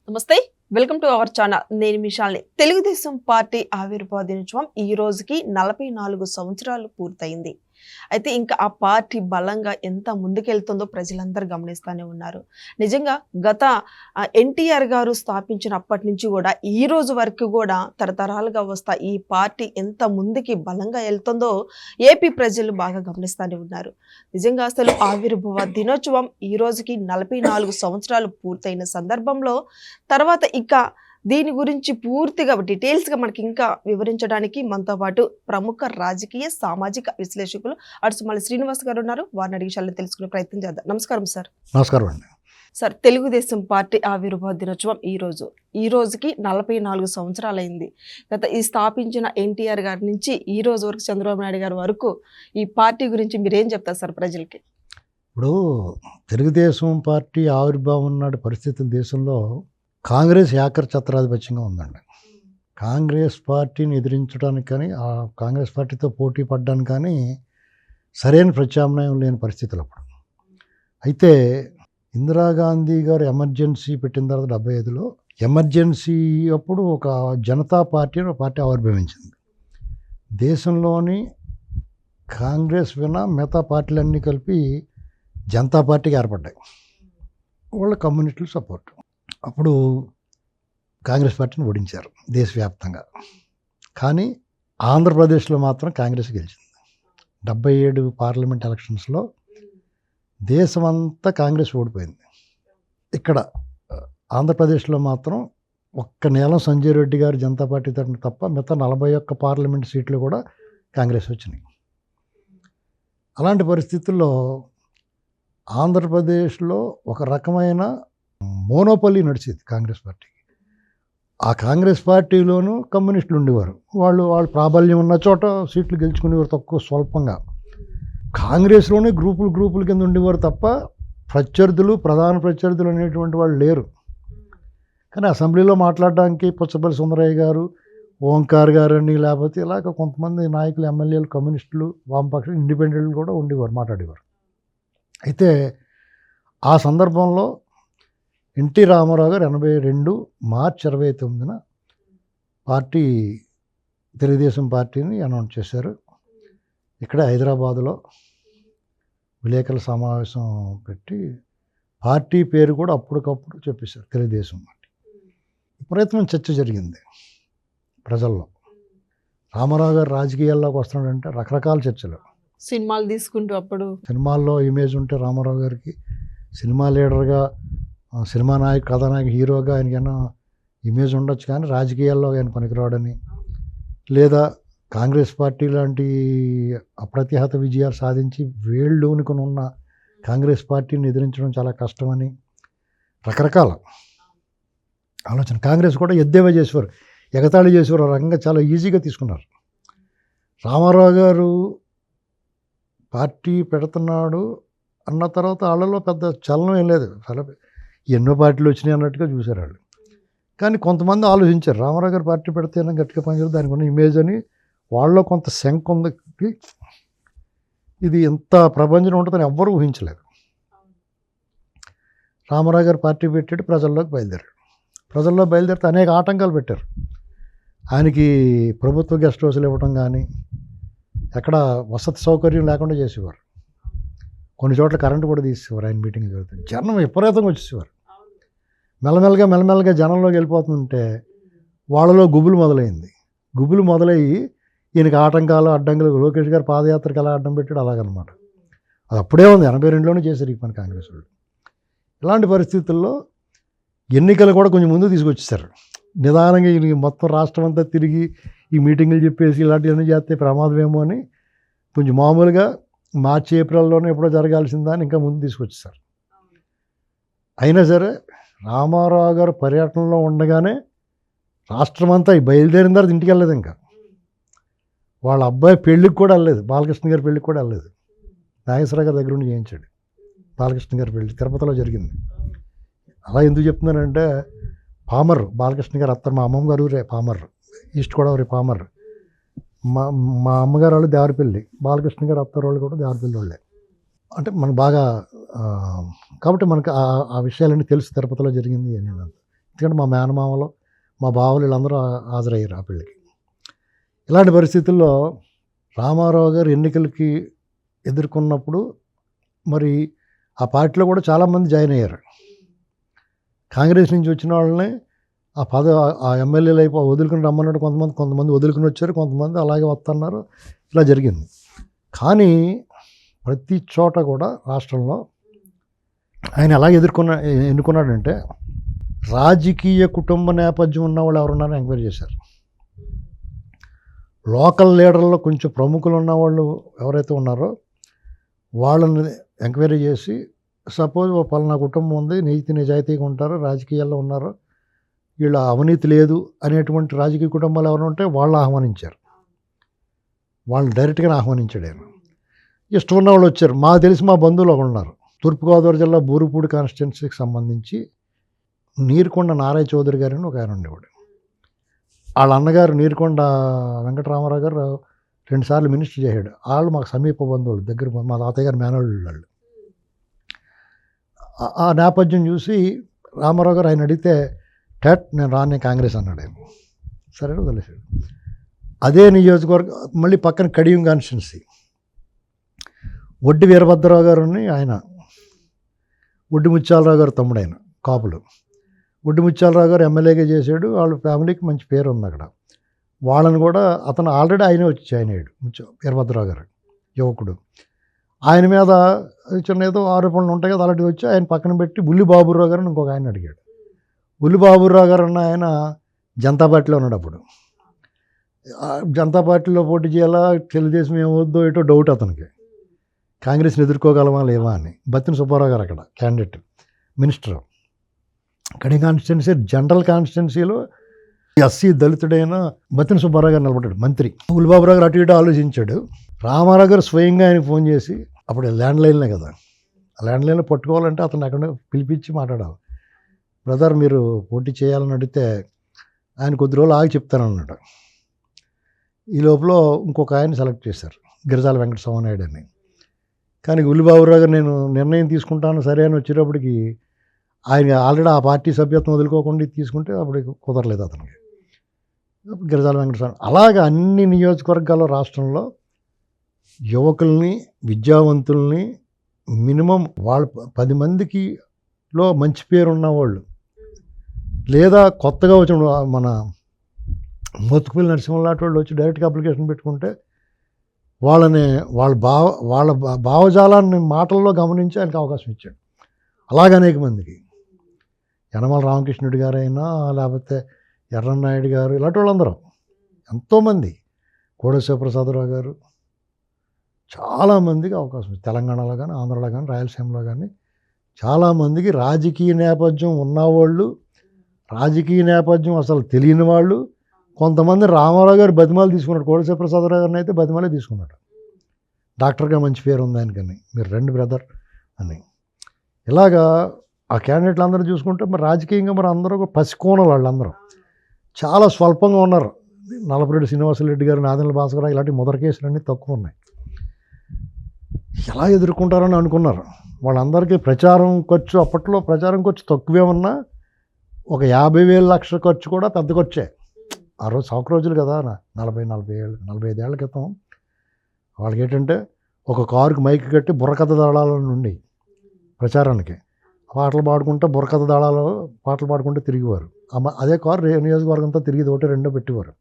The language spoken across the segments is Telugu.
నమస్తే, వెల్కమ్ టు అవర్ ఛానల్. నేను మిషాల్ని. తెలుగుదేశం పార్టీ ఆవిర్భావ దినోత్సవం ఈ రోజుకి 44 సంవత్సరాలు పూర్తయింది. అయితే ఇంకా ఆ పార్టీ బలంగా ఎంత ముందుకెళ్తుందో ప్రజలందరూ గమనిస్తూనే ఉన్నారు. నిజంగా గత ఎన్టీఆర్ గారు స్థాపించినప్పటి నుంచి కూడా ఈ రోజు వరకు కూడా తరతరాలుగా వస్తా ఈ పార్టీ ఎంత ముందుకి బలంగా వెళ్తుందో ఏపీ ప్రజలు బాగా గమనిస్తూనే ఉన్నారు. నిజంగా అసలు ఆవిర్భావ దినోత్సవం ఈ రోజుకి 44 సంవత్సరాలు పూర్తయిన సందర్భంలో తర్వాత ఇక దీని గురించి పూర్తిగా డీటెయిల్స్గా మనకి ఇంకా వివరించడానికి మనతో పాటు ప్రముఖ రాజకీయ సామాజిక విశ్లేషకులు అడుసుమల్లి శ్రీనివాస్ గారు ఉన్నారు. వారిని అడిగి విషయాలు తెలుసుకునే ప్రయత్నం చేద్దాం. నమస్కారం సార్. నమస్కారం అండి. సార్, తెలుగుదేశం పార్టీ ఆవిర్భావ దినోత్సవం ఈ రోజుకి 44 సంవత్సరాలైంది. ఈ స్థాపించిన ఎన్టీఆర్ గారి నుంచి ఈ రోజు వరకు చంద్రబాబు నాయుడు గారి వరకు ఈ పార్టీ గురించి మీరేం చెప్తారు సార్ ప్రజలకి? ఇప్పుడు తెలుగుదేశం పార్టీ ఆవిర్భావం నాటి పరిస్థితులు దేశంలో కాంగ్రెస్ ఏకర్ ఛత్రాధిపత్యంగా ఉందండి. కాంగ్రెస్ పార్టీని ఎదిరించడానికి కానీ ఆ కాంగ్రెస్ పార్టీతో పోటీ పడ్డానికి కానీ సరైన ప్రత్యామ్నాయం లేని పరిస్థితులు అప్పుడు. అయితే ఇందిరాగాంధీ గారు ఎమర్జెన్సీ పెట్టిన తర్వాత 75లో ఎమర్జెన్సీ అప్పుడు ఒక జనతా పార్టీ అని ఒక పార్టీ ఆవిర్భవించింది. దేశంలోని కాంగ్రెస్ వినా మిగతా పార్టీలన్నీ కలిపి జనతా పార్టీకి ఏర్పడ్డాయి. వాళ్ళ కమ్యూనిస్టులు సపోర్ట్. అప్పుడు కాంగ్రెస్ పార్టీని ఓడించారు దేశవ్యాప్తంగా. కానీ ఆంధ్రప్రదేశ్లో మాత్రం కాంగ్రెస్ గెలిచింది. 77 పార్లమెంట్ ఎలక్షన్స్లో దేశమంతా కాంగ్రెస్ ఓడిపోయింది. ఇక్కడ ఆంధ్రప్రదేశ్లో మాత్రం ఒక్క నీలం సంజయ్ రెడ్డి గారు జనతా పార్టీ తరఫున తప్ప మిగతా 41 పార్లమెంట్ సీట్లు కూడా కాంగ్రెస్ వచ్చినాయి. అలాంటి పరిస్థితుల్లో ఆంధ్రప్రదేశ్లో ఒక రకమైన మోనోపలి నడిచేది కాంగ్రెస్ పార్టీకి. ఆ కాంగ్రెస్ పార్టీలోనూ కమ్యూనిస్టులు ఉండేవారు. వాళ్ళు ప్రాబల్యం ఉన్న చోట సీట్లు గెలుచుకునేవారు, తక్కువ స్వల్పంగా. కాంగ్రెస్లోనే గ్రూపుల కింద ఉండేవారు తప్ప ప్రధాన ప్రత్యర్థులు అనేటువంటి వాళ్ళు లేరు. కానీ అసెంబ్లీలో మాట్లాడడానికి పుచ్చపల్లి సుందరయ్య గారు, ఓంకార్ గారు అని, లేకపోతే ఇలాగ కొంతమంది నాయకులు, ఎమ్మెల్యేలు, కమ్యూనిస్టులు, వామపక్ష ఇండిపెండెంట్లు కూడా ఉండేవారు, మాట్లాడేవారు. అయితే ఆ సందర్భంలో ఎన్టీ రామారావు గారు 82 మార్చి 29న తెలుగుదేశం పార్టీని అనౌన్స్ చేశారు. ఇక్కడ హైదరాబాదులో విలేకరుల సమావేశం పెట్టి పార్టీ పేరు కూడా అప్పటికప్పుడు చెప్పేశారు, తెలుగుదేశం పార్టీ. ప్రయత్నం చర్చ జరిగింది ప్రజల్లో. రామారావు గారు రాజకీయాల్లోకి వస్తున్నాడంటే రకరకాల చర్చలు. సినిమాలు తీసుకుంటూ అప్పుడు సినిమాల్లో ఇమేజ్ ఉంటే రామారావు గారికి సినిమా లీడర్గా, సినిమా నాయకు, కథానాయకు, హీరోగా ఆయనకైనా ఇమేజ్ ఉండొచ్చు. కానీ రాజకీయాల్లో ఆయన పనికిరాడని, లేదా కాంగ్రెస్ పార్టీ లాంటి అప్రతిహత విజయాలు సాధించి వేళ్ళూనుకుని ఉన్న కాంగ్రెస్ పార్టీని ఎదిరించడం చాలా కష్టమని రకరకాల ఆలోచన. కాంగ్రెస్ కూడా ఎద్దేవా చేసేవారు, ఎగతాళి చేసేవారు. ఆ రకంగా చాలా ఈజీగా తీసుకున్నారు. రామారావు గారు పార్టీ పెడుతున్నాడు అన్న తర్వాత వాళ్ళలో పెద్ద చలనం ఏం లేదు. ఎన్నో పార్టీలు వచ్చినాయి అన్నట్టుగా చూశారు వాళ్ళు. కానీ కొంతమంది ఆలోచించారు, రామారావు గారు పార్టీ పెడితే గట్టిగా పనిచేయదు, దానికి ఉన్న ఇమేజ్ అని వాళ్ళలో కొంత శంక ఉంది. ఇది ఎంత ప్రభంజనం ఉంటుందని ఎవ్వరూ ఊహించలేదు. రామారావు గారు పార్టీ పెట్టి ప్రజల్లోకి బయలుదేరితే అనేక ఆటంకాలు పెట్టారు. ఆయనకి ప్రభుత్వ గెస్ట్ హౌస్లు ఇవ్వటం కానీ, ఎక్కడ వసతి సౌకర్యం లేకుండా చేసేవారు. కొన్ని చోట్ల కరెంటు కూడా తీసేవారు. ఆయన మీటింగ్లు జరుగుతుంది, జనం విపరీతంగా వచ్చేసేవారు. మెల్లమెల్లగా జనంలోకి వెళ్ళిపోతుంటే వాళ్ళలో గుబులు మొదలయ్యి ఈయనకి ఆటంకాలు, అడ్డంకులు, లోకేష్ గారు పాదయాత్రకు ఎలా అడ్డం పెట్టాడు అలాగనమాట. అది అప్పుడే ఉంది, 82లోనే చేశారు ఈ పని కాంగ్రెస్ వాళ్ళు. ఇలాంటి పరిస్థితుల్లో ఎన్నికలు కూడా కొంచెం ముందు తీసుకొచ్చేసారు. నిదానంగా ఈయనకి మొత్తం రాష్ట్రం అంతా తిరిగి ఈ మీటింగులు చెప్పేసి ఇలాంటివన్నీ చేస్తే ప్రమాదమేమో అని కొంచెం మామూలుగా మార్చి, ఏప్రిల్లోనే ఎప్పుడో జరగాల్సిందా అని ఇంకా ముందు తీసుకొచ్చేసారు. అయినా సరే రామారావు గారు పర్యటనలో ఉండగానే రాష్ట్రం అంతా బయలుదేరిన తర్వాత ఇంటికి వెళ్ళలేదు. ఇంకా వాళ్ళ అబ్బాయి పెళ్ళికి కూడా వెళ్ళలేదు, బాలకృష్ణ గారి పెళ్ళికి కూడా వెళ్ళలేదు. నాగేశ్వరరావు గారి దగ్గర ఉండి చేయించాడు. బాలకృష్ణ గారి పెళ్ళి తిరుపతిలో జరిగింది. అలా ఎందుకు చెప్తున్నానంటే, బాలకృష్ణ గారు అత్తరు, మా అమ్మమ్మ గారు ఊరే పామర్రు, ఈస్ట్ గోదావరి పామర్రు. మా అమ్మగారు వాళ్ళు దేవరపల్లి, బాలకృష్ణ గారు అత్తరు వాళ్ళు కూడా దేవరపల్లి వాళ్ళే. అంటే మనకు బాగా కాబట్టి మనకు ఆ విషయాలన్నీ తెలుసు, తిరుపతిలో జరిగింది అని. ఎందుకంటే మా మేనమామలు మా బావలు వీళ్ళందరూ హాజరయ్యారు ఆ పెళ్ళికి. ఇలాంటి పరిస్థితుల్లో రామారావు గారు ఎన్నికలకి ఎదుర్కొన్నప్పుడు మరి ఆ పార్టీలో కూడా చాలామంది జాయిన్ అయ్యారు. కాంగ్రెస్ నుంచి వచ్చిన వాళ్ళని ఆ ఎమ్మెల్యేలు అయిపోయి వదులుకుని రమ్మన్నాడు. కొంతమంది వదులుకుని వచ్చారు, కొంతమంది అలాగే వస్తున్నారు. ఇలా జరిగింది. కానీ ప్రతి చోట కూడా రాష్ట్రంలో ఆయన ఎలా ఎన్నుకున్నాడంటే రాజకీయ కుటుంబ నేపథ్యం ఉన్న వాళ్ళు ఎవరున్నారో ఎంక్వైరీ చేశారు. లోకల్ లీడర్లో కొంచెం ప్రముఖులు ఉన్నవాళ్ళు ఎవరైతే ఉన్నారో వాళ్ళని ఎంక్వైరీ చేసి, సపోజ్ పలానా కుటుంబం ఉంది, నీతి నిజాయితీగా ఉంటారు, రాజకీయాల్లో ఉన్నారు, వీళ్ళ అవినీతి లేదు అనేటువంటి రాజకీయ కుటుంబాలు ఎవరు ఉంటే వాళ్ళు ఆహ్వానించారు. వాళ్ళని డైరెక్ట్గానే ఆహ్వానించాడు ఆయన. ఇష్టం ఉన్న వాళ్ళు వచ్చారు. మాకు తెలిసి మా బంధువులు ఒకరు ఉన్నారు. తూర్పుగోదావరి జిల్లా బూరుపూడి కాన్స్టిట్యున్సీకి సంబంధించి నీరుకొండ నారాయణ చౌదరి గారిని ఒక ఆయన ఉండేవాడు. వాళ్ళ అన్నగారు నీరుకొండ వెంకటరామారావు గారు 2 సార్లు మినిస్టర్ చేశాడు. వాళ్ళు మాకు సమీప బంధువులు, దగ్గర మా తాతయ్య గారు మేనల్లుళ్ళు వాళ్ళు. ఆ నేపథ్యం చూసి రామారావు గారు ఆయన అడిగితే నేను రానే కాంగ్రెస్ అన్నాడు ఆయన. సరే వదిలేశాడు. అదే నియోజకవర్గం మళ్ళీ పక్కన కడియం కాన్స్టిట్యున్సీ వడ్డి వీరభద్రరావు గారిని ఆయన వడ్డి ముత్యాలరావు గారు తమ్ముడు ఆయన కాపులు. వడ్డి ముత్యాలరావు గారు ఎమ్మెల్యేగా చేశాడు. వాళ్ళ ఫ్యామిలీకి మంచి పేరు ఉంది అక్కడ. వాళ్ళని కూడా అతను ఆల్రెడీ ఆయనే వచ్చి జాయిన్ అయ్యాడు. వీరభద్రరావు గారు యువకుడు. ఆయన మీద చిన్న ఏదో ఆరోపణలు ఉంటాయి కదా, అలాంటివి వచ్చి ఆయన పక్కన పెట్టి బుల్లి బాబురావు గారిని ఇంకొక ఆయన అడిగాడు. బుల్లి బాబురావు గారు అన్న ఆయన జనతా పార్టీలో ఉన్నాడు. అప్పుడు జనతా పార్టీలో పోటీ చేయాలా, తెలుగుదేశం ఏమవుద్దో ఏటో డౌట్ అతనికి. కాంగ్రెస్ని ఎదుర్కోగలమా లేవా అని. బత్తిన సుబ్బారావు గారు అక్కడ candidate minister. Kadiyam constituency general కాన్స్టిట్యున్సీలో ఎస్సీ దళితుడైన బత్తిన సుబ్బారావు గారు నిలబడ్డాడు మంత్రి. బుల్లిబాబురావు గారు అటు ఇటు ఆలోచించాడు. రామారావు గారు స్వయంగా ఆయన ఫోన్ చేసి, అప్పుడు ల్యాండ్లైన్లే కదా, ఆ ల్యాండ్లైన్లో పట్టుకోవాలంటే అతను అక్కడ పిలిపించి మాట్లాడాలి. బ్రదర్ మీరు పోటీ చేయాలని అడిగితే ఆయన కొద్ది రోజులు ఆగి చెప్తానన్నాడు. ఈ లోపల ఇంకొక ఆయన సెలెక్ట్ చేశారు, గిరిజాల వెంకట సోమనాయుడు అని. కానీ బుల్లిబాబురావు గారు నేను నిర్ణయం తీసుకుంటాను సరే అని వచ్చేటప్పటికి ఆయన ఆల్రెడీ ఆ పార్టీ సభ్యత్వం వదులుకోకుండా తీసుకుంటే అప్పుడు కుదరలేదు అతనికి. గిరిజాల వెంకట స్వామి. అలాగా అన్ని నియోజకవర్గాల రాష్ట్రంలో యువకుల్ని, విద్యావంతుల్ని, మినిమం వాళ్ళు 10 మందికిలో మంచి పేరు ఉన్నవాళ్ళు, లేదా కొత్తగా వచ్చిన మన మోత్కుపల్లి నరసింహ లాంటి వాళ్ళు వచ్చి డైరెక్ట్గా అప్లికేషన్ పెట్టుకుంటే వాళ్ళ భావజాలాన్ని మాటల్లో గమనించి ఆయనకు అవకాశం ఇచ్చాడు. అలాగే అనేక మందికి యనమల రామకృష్ణుడి గారైనా, లేకపోతే ఎర్రన్నాయుడు గారు, ఇలాంటి వాళ్ళందరూ ఎంతోమంది, కోడ శివప్రసాదరావు గారు, చాలామందికి అవకాశం ఇచ్చారు. తెలంగాణలో కానీ, ఆంధ్రలో కానీ, రాయలసీమలో కానీ చాలామందికి రాజకీయ నేపథ్యం ఉన్నవాళ్ళు, రాజకీయ నేపథ్యం అసలు తెలియని వాళ్ళు, కొంతమంది రామారావు గారు బతిమాలు తీసుకున్నాడు. కోడ శివప్రసాదరావు గారిని అయితే బతిమాలే తీసుకున్నాడు. డాక్టర్గా మంచి పేరు ఉంది ఆయనకని, మీరు రండి బ్రదర్ అని. ఇలాగా ఆ క్యాండిడేట్లు అందరూ చూసుకుంటే మరి రాజకీయంగా మరి అందరూ పసికోనలు వాళ్ళందరూ చాలా స్వల్పంగా ఉన్నారు. నల్లపురెడ్డి శ్రీనివాసరెడ్డి గారు, నాదెండ్ల భాస్కర్ ఇలాంటి మొదటి కేసులన్నీ తక్కువ ఉన్నాయి. ఎలా ఎదుర్కొంటారని అనుకున్నారు. వాళ్ళందరికీ ప్రచారం ఖర్చు, అప్పట్లో ప్రచారం ఖర్చు తక్కువే ఉన్నా ఒక 50,000 లక్షల ఖర్చు కూడా పెద్ద ఖర్చే. ఆ రోజు సంవత్సరం రోజులు కదా, 45 ఏళ్ళ క్రితం వాళ్ళకి ఏంటంటే ఒక కారుకి మైక్ కట్టి బుర్రకథ దళాలను ఉండి ప్రచారానికి పాటలు పాడుకుంటూ బుర్రకథ దళాలు పాటలు పాడుకుంటూ తిరిగేవారు. అదే కారు నియోజకవర్గంతో తిరిగి ఒకటి రెండో పెట్టేవారు.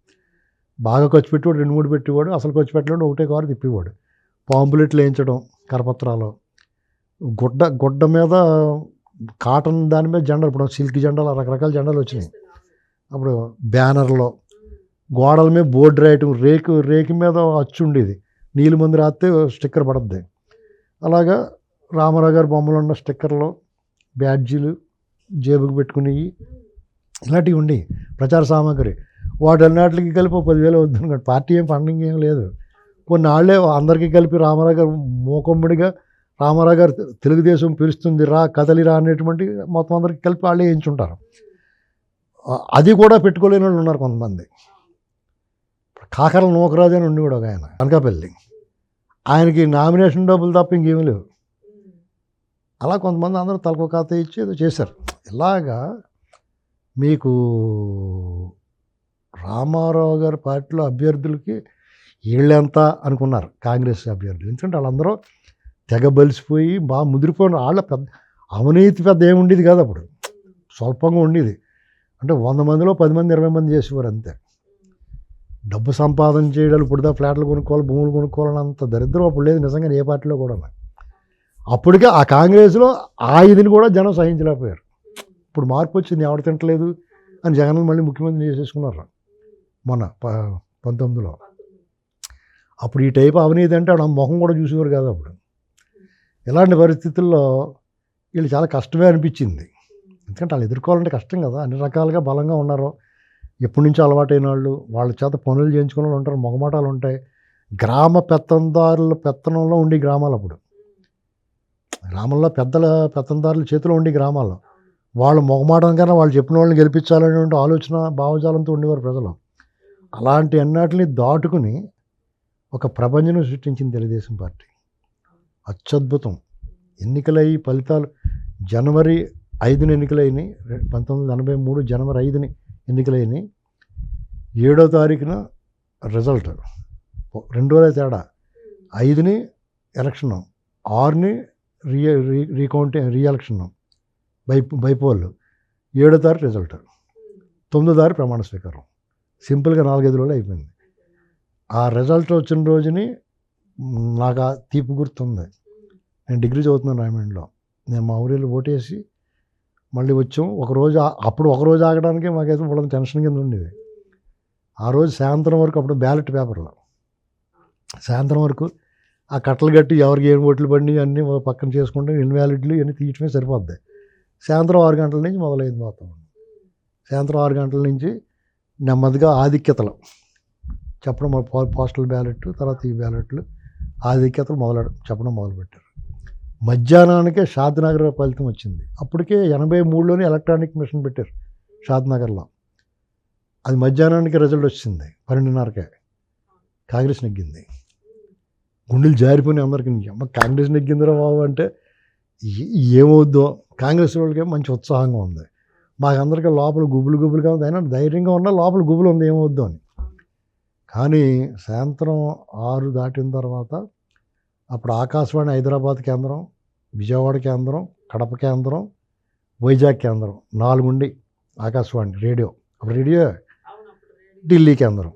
బాగా ఖర్చు పెట్టేవాడు 2-3 పెట్టేవాడు, అసలు ఖర్చు పెట్టలేడు ఒకటే కారు తిప్పేవాడు. పాంపులెట్లు వేయించడం కరపత్రాలు, గుడ్డ మీద కాటన్ దాని మీద జెండాలు, ఇప్పుడు సిల్క్ జెండాలు, రకరకాల జెండాలు వచ్చినాయి. అప్పుడు బ్యానర్లో గోడల మీద బోర్డు రాయటం, రేకు మీద అచ్చు ఉండేది, నీళ్ళు మంది రాస్తే స్టిక్కర్ పడుద్ది. అలాగా రామారావు గారి బొమ్మలు ఉన్న స్టిక్కర్లు, బ్యాడ్జీలు, జేబుకి పెట్టుకునేవి, ఇలాంటివి ఉండి ప్రచార సామాగ్రి. వాటన్నిటికి కలిపి 10,000 వద్దు. పార్టీ ఏం ఫండింగ్ ఏం లేదు. కొన్ని వాళ్ళే అందరికీ కలిపి రామారావు గారు మూకమ్ముడిగా, రామారావు గారు తెలుగుదేశం పిలుస్తుంది రా కదలిరా అనేటువంటి మొత్తం అందరికీ కలిపి వాళ్ళే వేయించుంటారు. అది కూడా పెట్టుకోలేని వాళ్ళు ఉన్నారు కొంతమంది. కాకరల నూకరాజు అని ఉండేవాడు ఒక ఆయన, అనకాపల్లి. ఆయనకి నామినేషన్ డబ్బులు తప్ప ఇంకేమీ లేవు. అలా కొంతమంది అందరూ తలకు ఖాతా ఇచ్చి ఏదో చేశారు. ఇలాగా మీకు రామారావు గారి పార్టీలో అభ్యర్థులకి వీళ్ళెంత అనుకున్నారు కాంగ్రెస్ అభ్యర్థులు. ఎందుకంటే వాళ్ళందరూ తెగ బలిసిపోయి బాగా ముదిరిపోయిన వాళ్ళ పెద్ద అవినీతి పెద్ద ఏముండేది కాదు అప్పుడు, స్వల్పంగా ఉండేది. అంటే 100 మందిలో 10 మంది 20 మంది చేసేవారు అంతే. డబ్బు సంపాదన చేయడాలు ఇప్పుడు ఫ్లాట్లు కొనుక్కోవాలి, భూములు కొనుక్కోవాలని అంత దరిద్రం అప్పుడు లేదు నిజంగా ఏ పార్టీలో కూడా. అప్పటికే ఆ కాంగ్రెస్లో ఆ ఇదిని కూడా జనం సహించలేకపోయారు. ఇప్పుడు మార్పు వచ్చింది, ఎవరు తింటలేదు అని జగన్ మళ్ళీ ముఖ్యమంత్రి చేసేసుకున్నారు మొన్న 19లో. అప్పుడు ఈ టైప్ అవినీతి అంటే ఆడ మొహం కూడా చూసేవారు కాదు అప్పుడు. ఇలాంటి పరిస్థితుల్లో వీళ్ళు చాలా కష్టమే అనిపించింది. ఎందుకంటే వాళ్ళు ఎదుర్కోవాలంటే కష్టం కదా, అన్ని రకాలుగా బలంగా ఉన్నారు, ఎప్పటి నుంచో అలవాటైన వాళ్ళు, వాళ్ళ చేత పనులు చేయించుకునే వాళ్ళు ఉంటారు, మొగమాటాలు ఉంటాయి. గ్రామ పెత్తందారుల పెత్తనంలో ఉండి గ్రామాలు అప్పుడు, గ్రామంలో పెత్తందారుల చేతిలో ఉండి గ్రామాల్లో వాళ్ళు మొగమాటం కన్నా వాళ్ళు చెప్పిన వాళ్ళని గెలిపించాలనేటువంటి ఆలోచన భావజాలంతో ఉండేవారు ప్రజలు. అలాంటి అన్నిటిని దాటుకుని ఒక ప్రపంచం సృష్టించింది తెలుగుదేశం పార్టీ. అత్యద్భుతం. ఎన్నికలయ్యి ఫలితాలు జనవరి 5న ఎన్నికలైనవి, 1983 జనవరి 5ని ఎన్నికలైనవి. 7వ తారీఖున రిజల్ట్, 2 రోజుల తేడా. 5ని ఎలక్షను, 6ని రీఎలక్షను బైపోల్, 7వ తారీఖు రిజల్ట్, 9వ తారీఖు ప్రమాణ స్వీకారం. సింపుల్గా 4-5 రోజులు అయిపోయింది. ఆ రిజల్ట్ వచ్చిన రోజుని నాకు ఆ తీపి గుర్తుంది. నేను డిగ్రీ చదువుతున్నాను రాయమండ్రిలో. నేను మా ఊరిలో ఓటేసి మళ్ళీ వచ్చాం. అప్పుడు ఒకరోజు ఆగడానికి మాకైతే వాళ్ళ టెన్షన్ కింద ఉండేది. ఆ రోజు సాయంత్రం వరకు, అప్పుడు బ్యాలెట్ పేపర్లో సాయంత్రం వరకు ఆ కట్టలు కట్టి ఎవరికి ఏం ఓట్లు పడినాయి అన్నీ పక్కన చేసుకుంటే ఇన్వాలిడ్లు ఇవన్నీ తీయటమే సరిపోద్ది. సాయంత్రం 6 గంటల నుంచి మొదలైంది మొత్తం. సాయంత్రం 6 గంటల నుంచి నెమ్మదిగా ఆధిక్యతలు చెప్పడం, పోస్టల్ బ్యాలెట్, తర్వాత ఈ బ్యాలెట్లు ఆధిక్యతలు చెప్పడం మొదలుపెట్టారు. మధ్యాహ్నానికే షాద్నగర్ ఫలితం వచ్చింది. అప్పటికే 83లోనే ఎలక్ట్రానిక్ మిషన్ పెట్టారు షాద్నగర్లో. అది మధ్యాహ్నానికి రిజల్ట్ వచ్చింది, 12:30కే కాంగ్రెస్ నెగ్గింది. గుండెలు జారిపోయినాయి అందరికీ. అమ్మ కాంగ్రెస్ నెగ్గిందిరా బాబు అంటే ఏమవుద్దో. కాంగ్రెస్ వాళ్ళకి మంచి ఉత్సాహంగా ఉంది, మాకందరికీ లోపల గుబులుగా ఉంది. అయినా ధైర్యంగా ఉన్నా లోపల గుబులు ఉంది ఏమవుద్దో అని. కానీ సాయంత్రం 6 దాటిన తర్వాత అప్పుడు ఆకాశవాణి హైదరాబాద్ కేంద్రం, విజయవాడ కేంద్రం, కడప కేంద్రం, వైజాగ్ కేంద్రం 4 ఉండి ఆకాశవాణి రేడియో, అప్పుడు రేడియో, ఢిల్లీ కేంద్రం.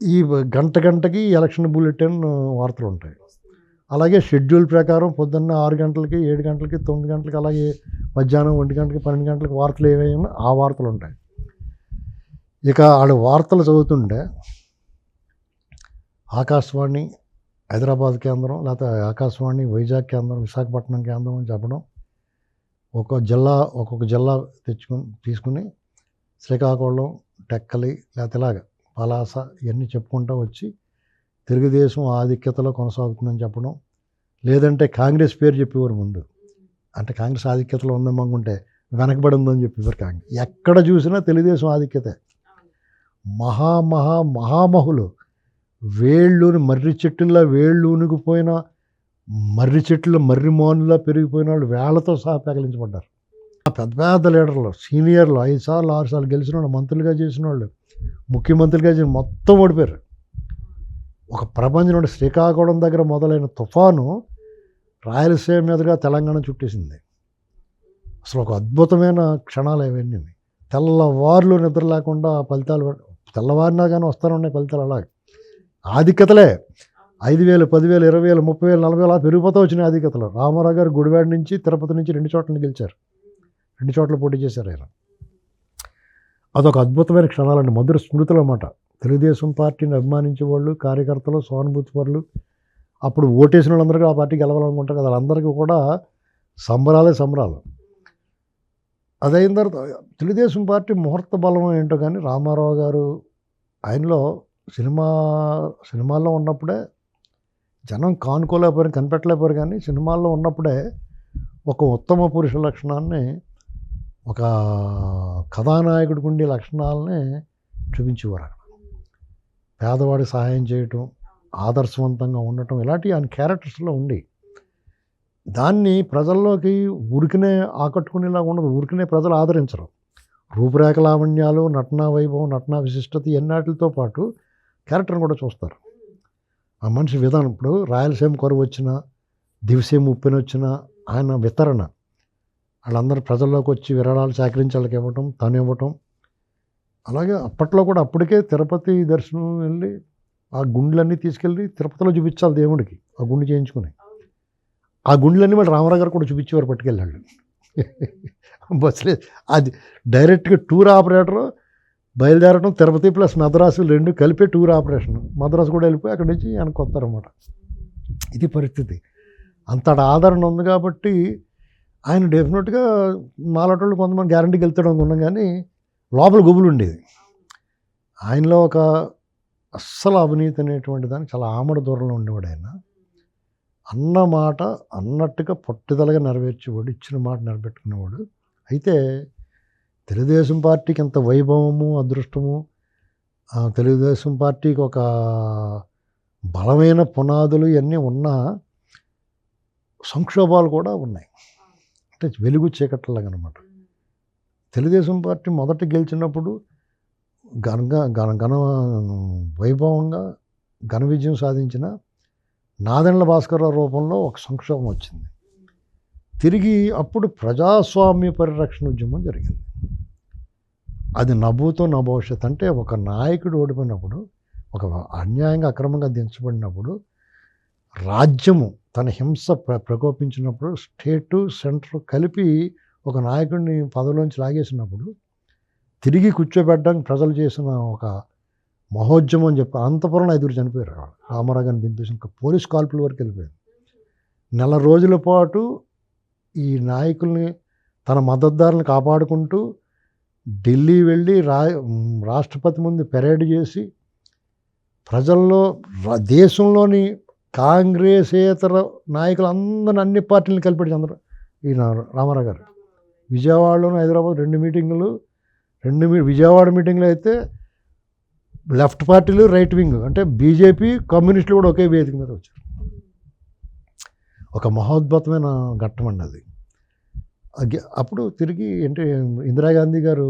ఈ గంటకి ఎలక్షన్ బులెటిన్ వార్తలు ఉంటాయి. అలాగే షెడ్యూల్ ప్రకారం పొద్దున్న 6 గంటలకి, 7 గంటలకి, 9 గంటలకి, అలాగే మధ్యాహ్నం 1 గంటకి, 12 గంటలకి వార్తలు ఏవైనా ఆ వార్తలు ఉంటాయి. ఇక వాళ్ళు వార్తలు చదువుతుంటే ఆకాశవాణి హైదరాబాద్ కేంద్రం, లేకపోతే ఆకాశవాణి వైజాగ్ కేంద్రం, విశాఖపట్నం కేంద్రం అని చెప్పడం, ఒక్కొక్క జిల్లా తీసుకుని శ్రీకాకుళం, టెక్కలి, లేకపోతే ఇలాగ పలాస ఇవన్నీ చెప్పుకుంటూ వచ్చి తెలుగుదేశం ఆధిక్యతలో కొనసాగుతుందని చెప్పడం. లేదంటే కాంగ్రెస్ పేరు చెప్పేవారు ముందు, అంటే కాంగ్రెస్ ఆధిక్యతలో ఉందమ్మనుకుంటే వెనకబడి ఉందని చెప్పేవారు. కాంగ్రెస్ ఎక్కడ చూసినా తెలుగుదేశం ఆధిక్యతే. మహామహులు, మర్రి చెట్టుల్లో వేళ్ళూనిగిపోయిన మర్రి చెట్లు మర్రి మోనులా పెరిగిపోయిన వాళ్ళు వేళ్లతో సహా పెకలించబడ్డారు. పెద్ద లీడర్లు, సీనియర్లు, 5 సార్లు 6 సార్లు గెలిచిన వాళ్ళు, మంత్రులుగా చేసిన వాళ్ళు, ముఖ్యమంత్రిగా చేసిన మొత్తం ఓడిపోయారు. ఒక ప్రపంచం నుండి శ్రీకాకుళం దగ్గర మొదలైన తుఫాను రాయలసీమ మీదుగా తెలంగాణ చుట్టేసింది. అసలు ఒక అద్భుతమైన క్షణాలు అవన్నీ. తెల్లవారులు నిద్ర లేకుండా ఫలితాలు, తెల్లవారినా కానీ వస్తూనే ఉన్నాయి ఫలితాలు. అలాగే ఆధిక్యతలే 5,000, 10,000, 20,000, 30,000, 40,000 అలా పెరిగిపోతూ వచ్చినాయి ఆధిక్యతలు. రామారావు గారు గుడివాడ నుంచి, తిరుపతి నుంచి 2 చోట్ల గెలిచారు, 2 చోట్ల పోటీ చేశారు ఆయన. అదొక అద్భుతమైన క్షణాలండి, మధుర స్మృతులు అన్నమాట. తెలుగుదేశం పార్టీని అభిమానించే వాళ్ళు, కార్యకర్తలు, సానుభూతి పరులు, అప్పుడు ఓటేసిన వాళ్ళందరికీ ఆ పార్టీ గెలవాలనుకుంటారు కదా, వాళ్ళందరికీ కూడా సంబరాలు. అదైన తర్వాత తెలుగుదేశం పార్టీ ముహూర్త బలం ఏంటో కానీ రామారావు గారు ఆయనలో సినిమాల్లో ఉన్నప్పుడే జనం కానుకోలేకపోయారు, కనిపెట్టలేకపోయారు. కానీ సినిమాల్లో ఉన్నప్పుడే ఒక ఉత్తమ పురుష లక్షణాన్ని, ఒక కథానాయకుడికి ఉండే లక్షణాలని చూపించేవారు. అక్కడ పేదవాడికి సహాయం చేయటం, ఆదర్శవంతంగా ఉండటం, ఇలాంటివి ఆయన క్యారెక్టర్స్లో ఉండి దాన్ని ప్రజల్లోకి ఊరికనే ఆకట్టుకునేలాగా ఉండదు, ఊరికనే ప్రజలు ఆదరించరు. రూపురేఖ లావణ్యాలు, నటనా వైభవం, నటనా విశిష్టత ఎన్నాటితో పాటు క్యారెక్టర్ని కూడా చూస్తారు. ఆ మనిషి విధానం, ఇప్పుడు రాయలసీమ కరువు వచ్చినా, దివిసీమ ఉప్పెన వచ్చినా ఆయన వితరణ, వాళ్ళందరూ ప్రజల్లోకి వచ్చి విరాళాలు సేకరించి వాళ్ళకి ఇవ్వటం, తను ఇవ్వటం. అలాగే అప్పట్లో కూడా అప్పటికే తిరుపతి దర్శనం వెళ్ళి ఆ గుండ్లన్నీ తీసుకెళ్ళి తిరుపతిలో చూపించాలి దేవుడికి, ఆ గుండు చేయించుకుని. ఆ గుండ్లన్నీ మళ్ళీ రామారావు గారు కూడా చూపించేవారు పట్టుకెళ్ళాళ్ళు. బస్సులే అది డైరెక్ట్గా టూర్ ఆపరేటర్ బయలుదేరడం తిరుపతి ప్లస్ మద్రాసు రెండు కలిపే టూర్ ఆపరేషన్. మద్రాసు కూడా వెళ్ళిపోయి అక్కడి నుంచి వెనక్కి వస్తారన్నమాట. ఇది పరిస్థితి. అంతటి ఆదరణ ఉంది కాబట్టి ఆయన డెఫినెట్గా మాలాటోళ్ళు కొంతమంది గ్యారంటీకి వెళ్తాడు అనుకున్నాం, కానీ లోపల గుబులు ఉండేది ఆయనలో. ఒక అస్సలు అవినీతి అనేటువంటి దాన్ని చాలా ఆమడ దూరంలో ఉండేవాడు ఆయన. అన్న మాట అన్నట్టుగా పట్టుదలగా నెరవేర్చేవాడు, ఇచ్చిన మాట నిలబెట్టుకునేవాడు. అయితే తెలుగుదేశం పార్టీకి ఎంత వైభవము, అదృష్టము, తెలుగుదేశం పార్టీకి ఒక బలమైన పునాదులు ఇవన్నీ ఉన్నా సంక్షోభాలు కూడా ఉన్నాయి. అంటే వెలుగు చీకట్లలాగా అనమాట. తెలుగుదేశం పార్టీ మొదట గెలిచినప్పుడు ఘన వైభవంగా ఘన విజయం సాధించిన నాదెండ్ల భాస్కరరావు రూపంలో ఒక సంక్షోభం వచ్చింది. తిరిగి అప్పుడు ప్రజాస్వామ్య పరిరక్షణ ఉద్యమం జరిగింది. అది నభూతో నా భవిష్యత్. అంటే ఒక నాయకుడు ఓడిపోయినప్పుడు, ఒక అన్యాయంగా అక్రమంగా దించబడినప్పుడు, రాజ్యము తన హింస ప్రకోపించినప్పుడు, స్టేటు సెంటర్ కలిపి ఒక నాయకుడిని పదవిలోంచి లాగేసినప్పుడు తిరిగి కూర్చోబెట్టడానికి ప్రజలు చేసిన ఒక మహోద్యమం అని చెప్పి అనంతపురంలో 5 చనిపోయారు. రామారావు గారిని దింపేసి పోలీస్ కాల్పుల వరకు వెళ్ళిపోయారు. నెల రోజుల పాటు ఈ నాయకుల్ని, తన మద్దతుదారులను కాపాడుకుంటూ ఢిల్లీ వెళ్ళి రాష్ట్రపతి ముందు పెరేడ్ చేసి ప్రజల్లో దేశంలోని కాంగ్రెసేతర నాయకులందరినీ, అన్ని పార్టీలను కలిపి అందరూ ఈయన రామారావు గారు విజయవాడలోను హైదరాబాద్ 2 మీటింగులు, విజయవాడ మీటింగ్లో అయితే లెఫ్ట్ పార్టీలు, రైట్ వింగ్ అంటే బీజేపీ, కమ్యూనిస్టులు కూడా ఒకే వేదిక మీద వచ్చారు. ఒక మహోద్భుతమైన ఘట్టం అండి అది. అప్పుడు తిరిగి అంటే ఇందిరాగాంధీ గారు,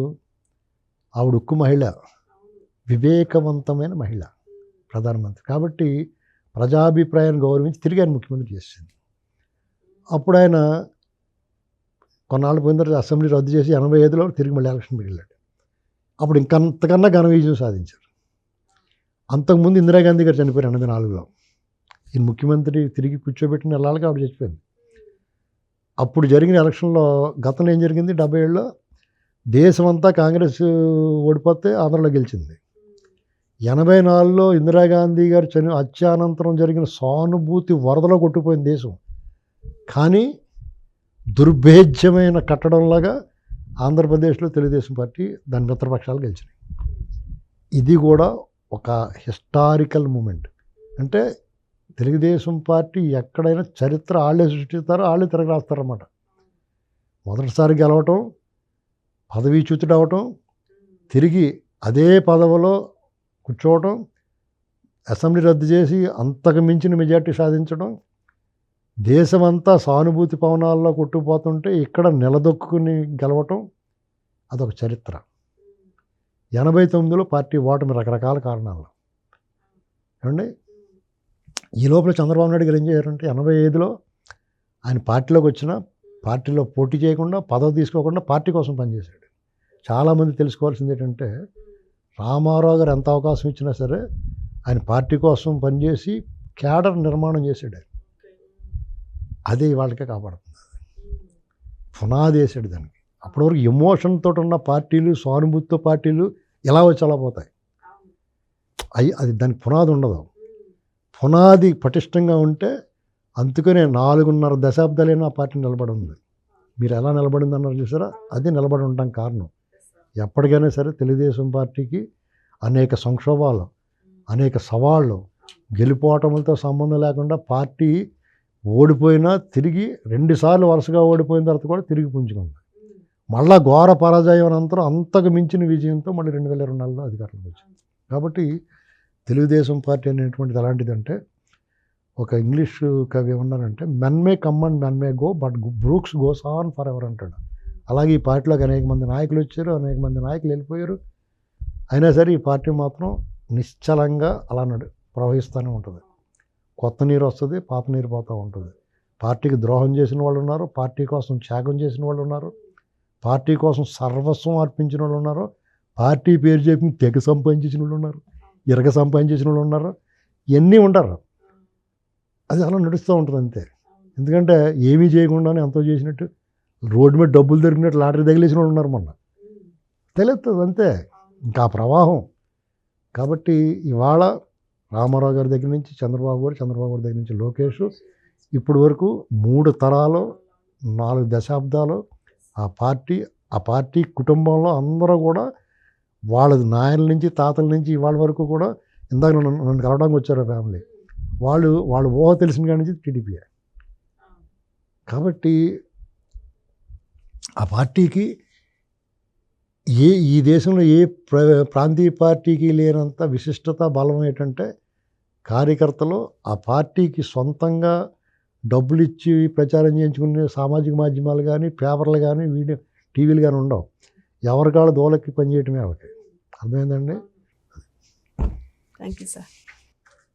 ఆవిడ ఉక్కు మహిళ, వివేకవంతమైన మహిళ ప్రధానమంత్రి కాబట్టి ప్రజాభిప్రాయాన్ని గౌరవించి తిరిగి ఆయన ముఖ్యమంత్రి చేసింది. అప్పుడు ఆయన కొన్నాళ్ళు పోయిన తర్వాత అసెంబ్లీ రద్దు చేసి 85లో తిరిగి మళ్ళీ ఎలక్షన్ వెళ్ళాడు. అప్పుడు ఇంకంతకన్నా ఘన విజయం సాధించారు. అంతకుముందు ఇందిరాగాంధీ గారు చనిపోయారు 84లో. ఈయన ముఖ్యమంత్రి తిరిగి కూర్చోబెట్టిన నెలలుగా ఆవిడ చచ్చిపోయింది. అప్పుడు జరిగిన ఎలక్షన్లో గతంలో ఏం జరిగింది, 77లో దేశమంతా కాంగ్రెస్ ఓడిపోతే ఆంధ్రలో గెలిచింది. 84లో ఇందిరాగాంధీ గారు హత్యానంతరం జరిగిన సానుభూతి వరదలో కొట్టుకుపోయింది దేశం. కానీ దుర్భేద్యమైన కట్టడంలాగా ఆంధ్రప్రదేశ్లో తెలుగుదేశం పార్టీ దాని మిత్రపక్షాలు గెలిచినాయి. ఇది కూడా ఒక హిస్టారికల్ మూమెంట్. అంటే తెలుగుదేశం పార్టీ ఎక్కడైనా చరిత్ర వాళ్ళే సృష్టిస్తారో వాళ్ళే తిరగ రాస్తారన్నమాట. మొదటిసారి గెలవటం, పదవీచ్యుతుడు అవటం, తిరిగి అదే పదవిలో కూర్చోవటం, అసెంబ్లీ రద్దు చేసి అంతకు మించిన మెజార్టీ సాధించడం, దేశమంతా సానుభూతి పవనాల్లో కొట్టుకుపోతుంటే ఇక్కడ నిలదొక్కుని గెలవటం, అదొక చరిత్ర. 89లో పార్టీ ఓటమి రకరకాల కారణాలు ఏమండి. ఈ లోపల చంద్రబాబు నాయుడు గారు ఏం చేశారంటే 85లో ఆయన పార్టీలోకి వచ్చిన, పార్టీలో పోటీ చేయకుండా, పదవి తీసుకోకుండా పార్టీ కోసం పనిచేశాడు. చాలామంది తెలుసుకోవాల్సింది ఏంటంటే రామారావు గారు ఎంత అవకాశం ఇచ్చినా సరే ఆయన పార్టీ కోసం పనిచేసి క్యాడర్ నిర్మాణం చేశాడు. అదే వాళ్ళకే కాపాడుతుంది, పునాది వేసాడు దానికి. అప్పటివరకు ఎమోషన్తో ఉన్న పార్టీలు, సానుభూతితో పార్టీలు ఎలా వచ్చి అలా పోతాయి. అది దానికి పునాది ఉండదు. పునాది పటిష్టంగా ఉంటే, అందుకనే 4.5 దశాబ్దాలైనా ఆ పార్టీ నిలబడి ఉంది. మీరు ఎలా నిలబడింది అన్నారు చూసారా, అది నిలబడి ఉండడం కారణం. ఎప్పటికైనా సరే తెలుగుదేశం పార్టీకి అనేక సంక్షోభాలు, అనేక సవాళ్ళు, గెలుపోవటములతో సంబంధం లేకుండా పార్టీ ఓడిపోయినా తిరిగి 2 సార్లు వరుసగా ఓడిపోయిన తర్వాత కూడా తిరిగి పుంజుకుంది. మళ్ళా ఘోర పరాజయం అనంతరం అంతకు మించిన విజయంతో మళ్ళీ 2024లో అధికారంలోకి వచ్చింది. కాబట్టి తెలుగుదేశం పార్టీ అనేటువంటిది ఎలాంటిదంటే, ఒక ఇంగ్లీష్ కవి ఏమన్నారంటే, men may come and men may go but Brooks goes on for ever అంటాడు. అలాగే ఈ పార్టీలోకి అనేక మంది నాయకులు వచ్చారు, అనేక మంది నాయకులు వెళ్ళిపోయారు. అయినా సరే ఈ పార్టీ మాత్రం నిశ్చలంగా అలా ప్రవహిస్తూనే ఉంటుంది. కొత్త నీరు వస్తుంది, పాత నీరు పోతూ ఉంటుంది. పార్టీకి ద్రోహం చేసిన వాళ్ళు ఉన్నారు, పార్టీ కోసం త్యాగం చేసిన వాళ్ళు ఉన్నారు, పార్టీ కోసం సర్వస్వం అర్పించిన వాళ్ళు ఉన్నారు, పార్టీ పేరు చెప్పి తెగ సంపాదించిన వాళ్ళు ఉన్నారు, ఇరగ సంపాదించిన వాళ్ళు ఉన్నారు, ఇవన్నీ ఉంటారు. అది అలా నడుస్తూ ఉంటుంది అంతే. ఎందుకంటే ఏమీ చేయకుండానే ఎంతో చేసినట్టు రోడ్డు మీద డబ్బులు దొరికినట్టు లాటరీ తగిలేసిన వాళ్ళు ఉన్నారు. మొన్న తెలుస్తుంది అంతే ఇంకా ఆ ప్రవాహం. కాబట్టి ఇవాళ రామారావు గారి దగ్గర నుంచి చంద్రబాబు గారి దగ్గర నుంచి లోకేష్, ఇప్పటి వరకు 3 తరాలు 4 దశాబ్దాలు ఆ పార్టీ కుటుంబంలో అందరూ కూడా వాళ్ళ నాయనల నుంచి తాతల నుంచి ఇవాళ వరకు కూడా ఇందాక నన్ను కలవడానికి వచ్చారు ఫ్యామిలీ వాళ్ళు ఊహ తెలిసిన కాడి నుంచి టీడీపీ. కాబట్టి ఆ పార్టీకి ఈ దేశంలో ఏ ప్రాంతీయ పార్టీకి లేనంత విశిష్టత బలం ఏంటంటే కార్యకర్తలు ఆ పార్టీకి సొంతంగా డబ్బులు ఇచ్చి ప్రచారం చేయించుకునే సామాజిక మాధ్యమాలు కానీ, పేపర్లు కానీ, టీవీలు కానీ ఉండవు. ఎవరికాళ్ళ దోలకి పనిచేయటమే వాళ్ళకి. అర్థమైందండి. Thank you sir.